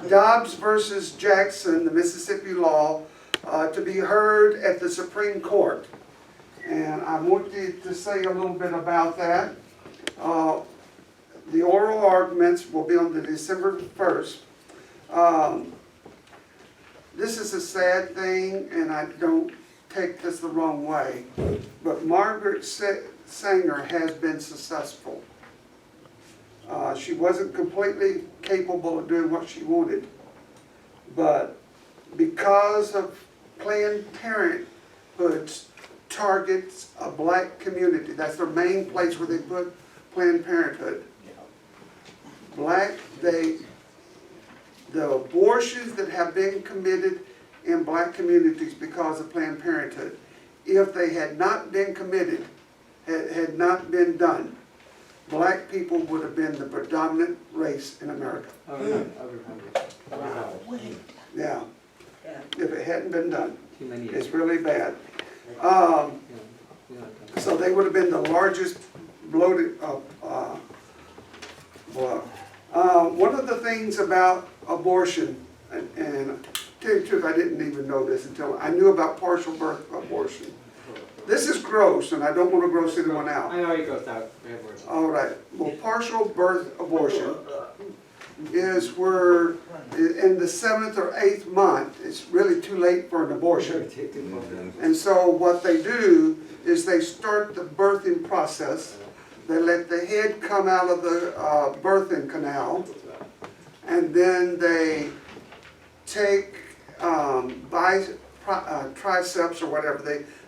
Dobbs versus Jackson, the Mississippi law, to be heard at the Supreme Court. And I want you to say a little bit about that. The oral arguments will be on the December 1st. This is a sad thing, and I don't take this the wrong way, but Margaret Sanger has been successful. She wasn't completely capable of doing what she wanted, but because of Planned Parenthood targets a black community, that's their main place where they put Planned Parenthood. The abortions that have been committed in black communities because of Planned Parenthood, if they had not been committed, had not been done, black people would have been the predominant race in America. Yeah. If it hadn't been done. It's really bad. So they would have been the largest bloated. One of the things about abortion, and to tell you the truth, I didn't even know this until I knew about partial birth abortion. This is gross, and I don't want to gross anyone out. I know you grossed out. All right. Well, partial birth abortion is where in the 7th or 8th month, it's really too late for an abortion. And so what they do is they start the birthing process. They let the head come out of the birthing canal, and then they take triceps or whatever,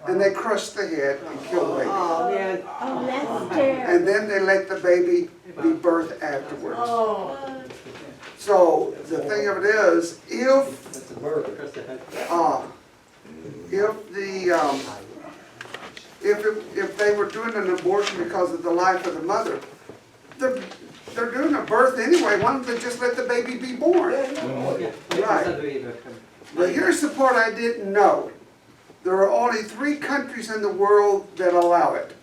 and they crush the head and kill the baby. Oh, man. Oh, that's terrible. And then they let the baby be birthed afterwards. Oh. So the thing of it is, if they were doing an abortion because of the life of the mother, they're doing a birth anyway. Why don't they just let the baby be born? Right. But here's the part I didn't know. There are only 3 countries in the world that allow it.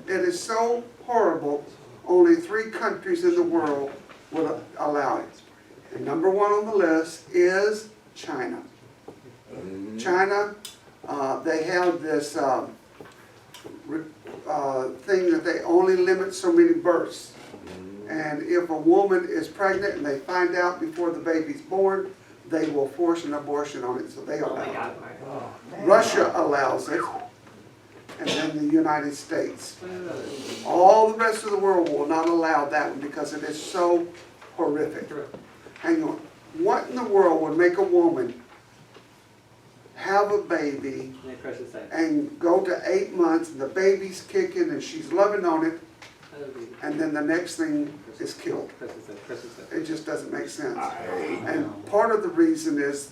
It is so horrible. Only 3 countries in the world will allow it. And number 1 on the list is China. China, they have this thing that they only limit so many births. And if a woman is pregnant and they find out before the baby's born, they will force an abortion on it, so they allow it. Russia allows it, and then the United States. All the rest of the world will not allow that one because it is so horrific. Hang on. What in the world would make a woman have a baby and go to 8 months and the baby's kicking and she's loving on it, and then the next thing is killed? It just doesn't make sense. And part of the reason is,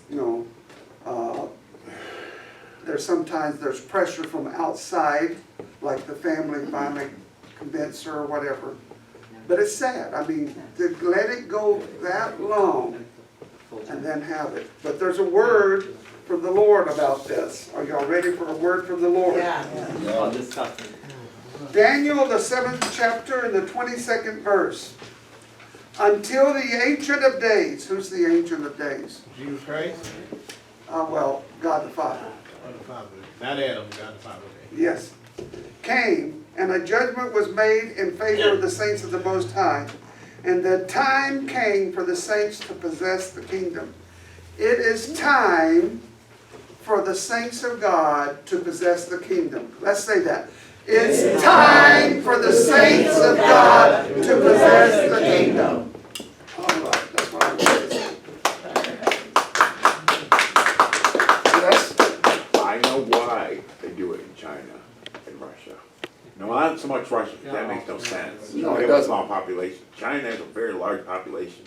there's pressure from outside, like the family finally convinced her or whatever. But it's sad. I mean, to let it go that long and then have it. But there's a word from the Lord about this. Are y'all ready for a word from the Lord? Yeah. Daniel, the 7th chapter and the 22nd verse. Until the Ancient of Days. Who's the Ancient of Days? Jesus Christ? Well, God the Father. God the Father. Not Adam, God the Father. Yes. Came, and a judgment was made in favor of the saints of the Most High. And the time came for the saints to possess the kingdom. It is time for the saints of God to possess the kingdom. Let's say that. It's time for the saints of God to possess the kingdom. All right, that's what I wanted to say. Yes? I know why they do it in China and Russia. No, not so much Russia. That makes no sense. No, They it have a doesn't. small population. China has a very large population.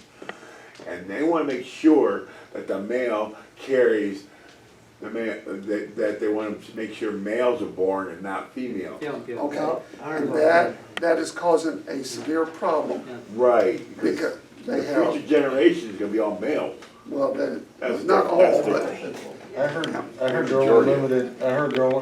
And they want to make sure that the male carries that they want to make sure males are born and not females. Okay. And that is causing a severe problem. Right. Because they The have, future generation is going to be all males. well, That's not all, that's but I heard they're only limited,